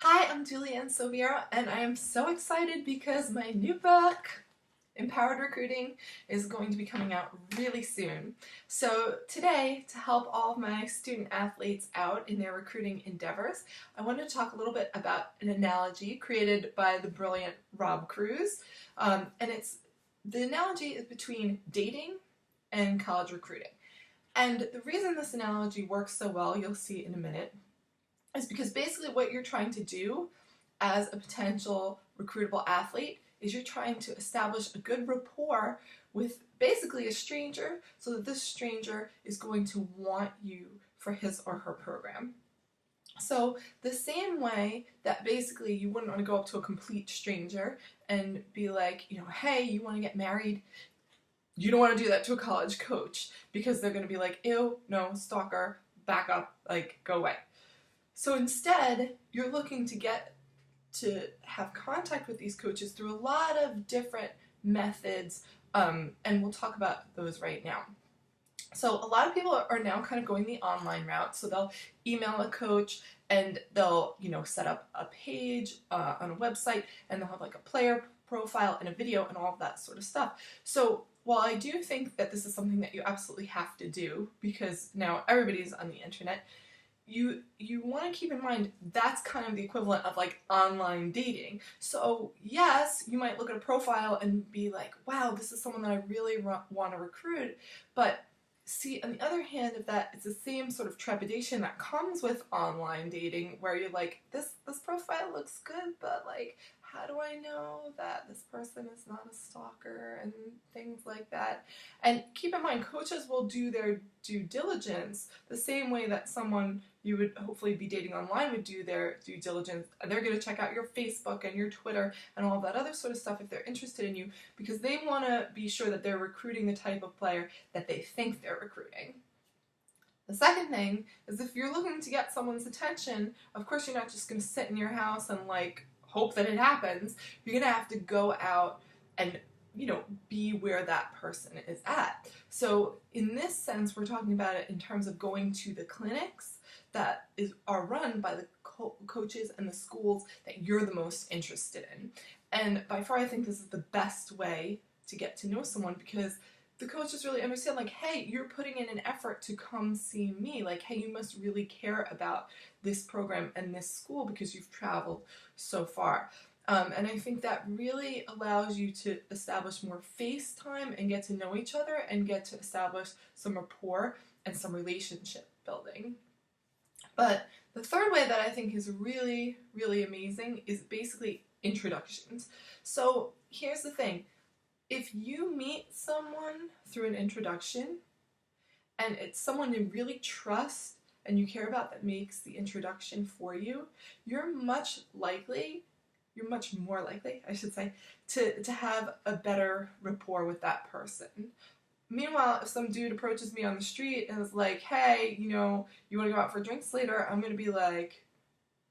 Hi, I'm Julianne Soviera, and I am so excited because my new book, Empowered Recruiting, is going to be coming out really soon. So today, to help all of my student athletes out in their recruiting endeavors, I want to talk a little bit about an analogy created by the brilliant Rob Cruz. The analogy is between dating and college recruiting. And the reason this analogy works so well, you'll see in a minute, is because basically what you're trying to do as a potential recruitable athlete is you're trying to establish a good rapport with basically a stranger so that this stranger is going to want you for his or her program. So the same way that basically you wouldn't want to go up to a complete stranger and be like, hey, you want to get married? You don't want to do that to a college coach because they're going to be like, ew, no, stalker, back up, like, go away. So instead, you're looking to have contact with these coaches through a lot of different methods, and we'll talk about those right now. So a lot of people are now kind of going the online route. So they'll email a coach and they'll set up a page on a website, and they'll have like a player profile and a video and all of that sort of stuff. So while I do think that this is something that you absolutely have to do because now everybody's on the internet, you want to keep in mind that's kind of the equivalent of like online dating. So yes, you might look at a profile and be like, wow, this is someone that I really want to recruit. But see, on the other hand of that, it's the same sort of trepidation that comes with online dating where you're like, this profile looks good, but like, how do I know that this person is not a stalker and things like that? And keep in mind, coaches will do their due diligence the same way that someone you would hopefully be dating online would do their due diligence. They're going to check out your Facebook and your Twitter and all that other sort of stuff if they're interested in you because they want to be sure that they're recruiting the type of player that they think they're recruiting. The second thing is if you're looking to get someone's attention, of course you're not just going to sit in your house and like hope that it happens. You're going to have to go out and be where that person is at. So in this sense, we're talking about it in terms of going to the clinics that are run by the coaches and the schools that you're the most interested in. And by far, I think this is the best way to get to know someone because the coaches really understand, like, hey, you're putting in an effort to come see me. Like, hey, you must really care about this program and this school because you've traveled so far. And I think that really allows you to establish more face time and get to know each other and get to establish some rapport and some relationship building. But the third way that I think is really, really amazing is basically introductions. So here's the thing. If you meet someone through an introduction and it's someone you really trust and you care about that makes the introduction for you, you're much more likely, I should say, to have a better rapport with that person. Meanwhile, if some dude approaches me on the street and is like, hey, you want to go out for drinks later? I'm going to be like,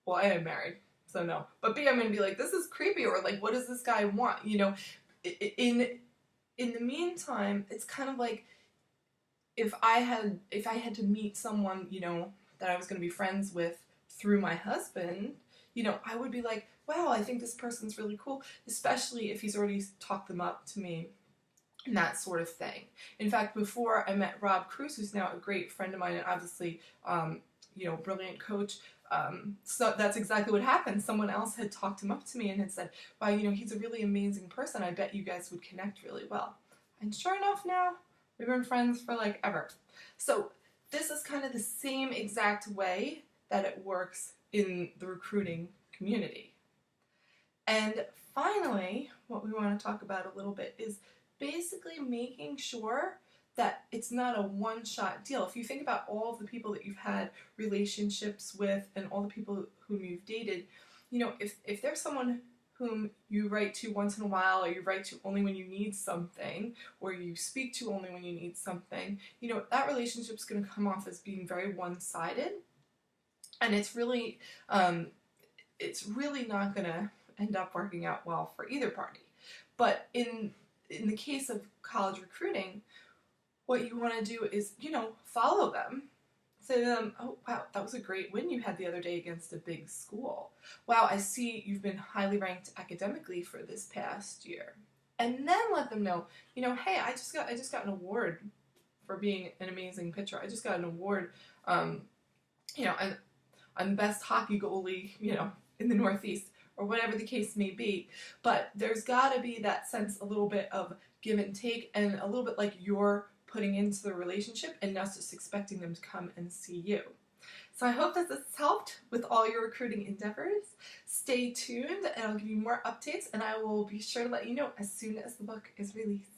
well, I am married, so no. But B, I'm going to be like, this is creepy, or like, what does this guy want? In the meantime, it's kind of like if I had to meet someone, that I was going to be friends with through my husband, I would be like, wow, I think this person's really cool, especially if he's already talked them up to me and that sort of thing. In fact, before I met Rob Cruz, who's now a great friend of mine and obviously, brilliant coach, so that's exactly what happened. Someone else had talked him up to me and had said, wow, he's a really amazing person. I bet you guys would connect really well. And sure enough now, we've been friends for like ever. So this is kind of the same exact way that it works in the recruiting community. And finally, what we want to talk about a little bit is basically making sure that it's not a one-shot deal. If you think about all of the people that you've had relationships with and all the people whom you've dated, if there's someone whom you write to once in a while, or you write to only when you need something, or you speak to only when you need something, that relationship's going to come off as being very one-sided, and it's really not going to end up working out well for either party. But in the case of college recruiting, what you want to do is, follow them Say to them, oh wow, that was a great win you had the other day against a big school. Wow, I see you've been highly ranked academically for this past year. And then let them know, hey, I just got an award for being an amazing pitcher. I just got an award, I'm the best hockey goalie, in the Northeast, or whatever the case may be. But there's got to be that sense, a little bit of give and take, and a little bit like you're putting into the relationship and not just expecting them to come and see you. So I hope that this has helped with all your recruiting endeavors. Stay tuned and I'll give you more updates, and I will be sure to let you know as soon as the book is released.